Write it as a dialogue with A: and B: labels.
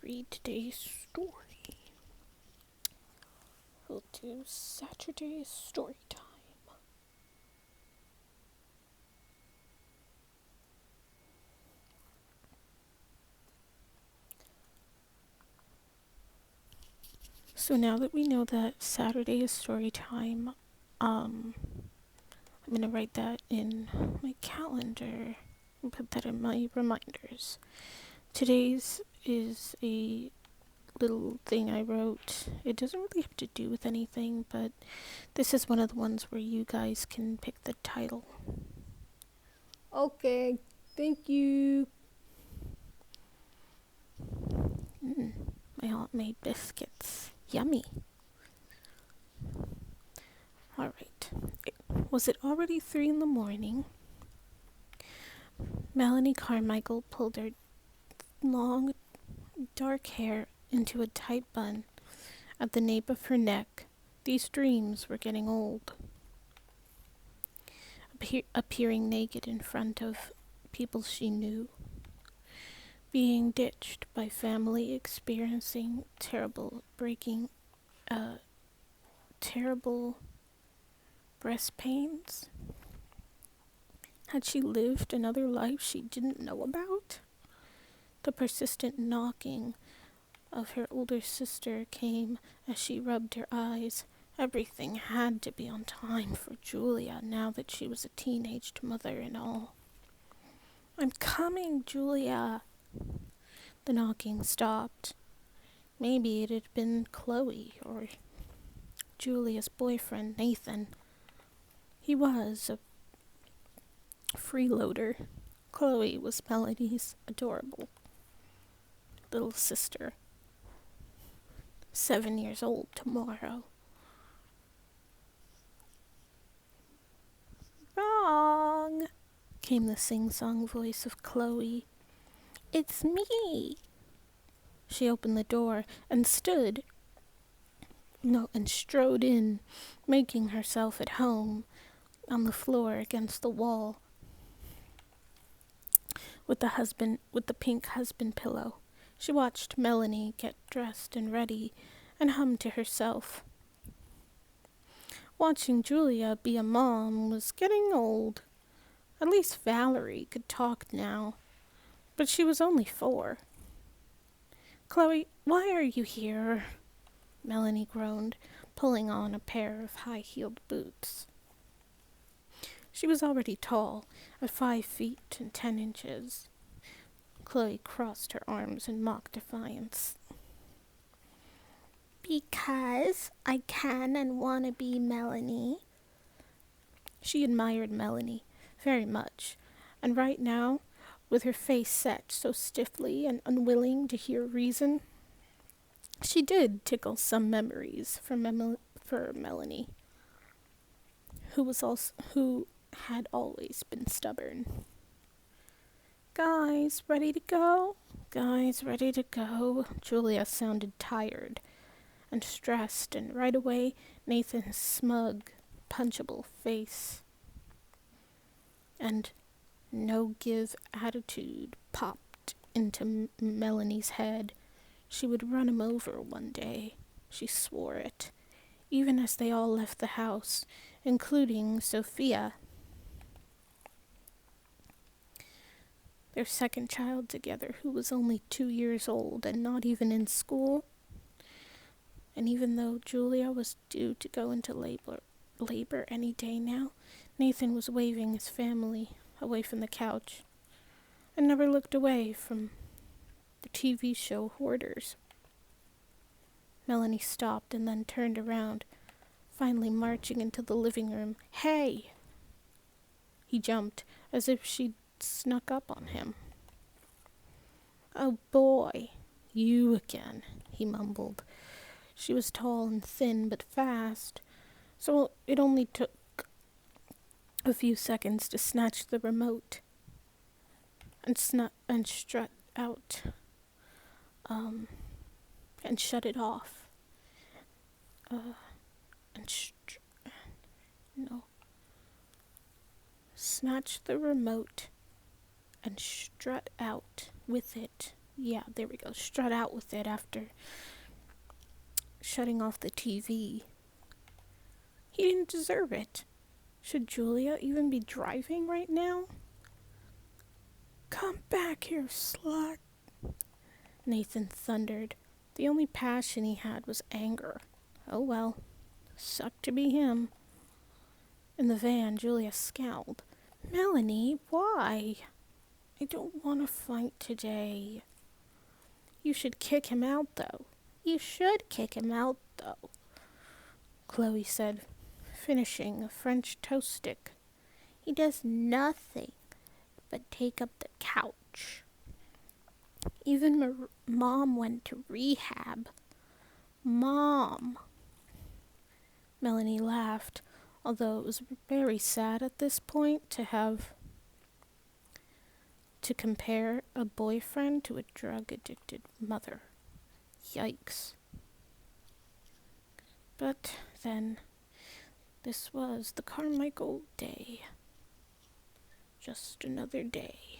A: read today's story. We'll do Saturday's story time. So now that we know that Saturday is story time, I'm gonna write that in my calendar and put that in my reminders. Today's is a little thing I wrote. It doesn't really have to do with anything, but this is one of the ones where you guys can pick the title.
B: Okay, thank you.
A: My aunt made biscuits. Yummy. Alright. Was it already 3 in the morning? Melanie Carmichael pulled her long, dark hair into a tight bun. At the nape of her neck, these dreams were getting old. Appearing naked in front of people she knew. Being ditched by family, experiencing terrible breast pains. Had she lived another life she didn't know about? The persistent knocking of her older sister came as she rubbed her eyes. Everything had to be on time for Julia now that she was a teenaged mother and all. I'm coming, Julia. The knocking stopped. Maybe it had been Chloe or Julia's boyfriend, Nathan. He was a freeloader. Chloe was Melanie's adorable little sister. 7 years old tomorrow. Wrong, came the sing-song voice of Chloe. It's me. She opened the door and strode in, making herself at home on the floor against the wall with the pink husband pillow. She watched Melanie get dressed and ready and hummed to herself. Watching Julia be a mom was getting old. At least Valerie could talk now, but she was only 4. Chloe, why are you here? Melanie groaned, pulling on a pair of high-heeled boots. She was already tall, at 5 feet and 10 inches. Chloe crossed her arms in mock defiance. Because I can and want to be Melanie. She admired Melanie very much, and right now, with her face set so stiffly and unwilling to hear reason, she did tickle some memories for Melanie, who had always been stubborn. Guys, ready to go? Guys, ready to go? Julia sounded tired and stressed, and right away Nathan's smug, punchable face and no-give attitude popped into Melanie's head. She would run him over one day. She swore it, even as they all left the house, including Sophia. Their second child together, who was only 2 years old and not even in school. And even though Julia was due to go into labor any day now, Nathan was waving his family away from the couch and never looked away from the TV show Hoarders. Melanie stopped and then turned around, finally marching into the living room. Hey! He jumped, as if she'd snuck up on him. Oh boy, you again, he mumbled. She was tall and thin but fast, so it only took a few seconds to snatch the remote and strut out and shut it off. Snatch the remote and strut out with it Yeah, there we go. Strut out with it after shutting off the TV. He didn't deserve it. Should Julia even be driving right now? Come back here, slut, Nathan thundered. The only passion he had was anger. Oh well, sucked to be him. In the van, Julia scowled. Melanie, why? I don't want to fight today. You should kick him out, though. You should kick him out, though, Chloe said, finishing a French toast stick. He does nothing but take up the couch. Even Mom went to rehab. Mom. Melanie laughed, although it was very sad at this point to compare a boyfriend to a drug-addicted mother. Yikes. But then, this was the Carmichael day. Just another day.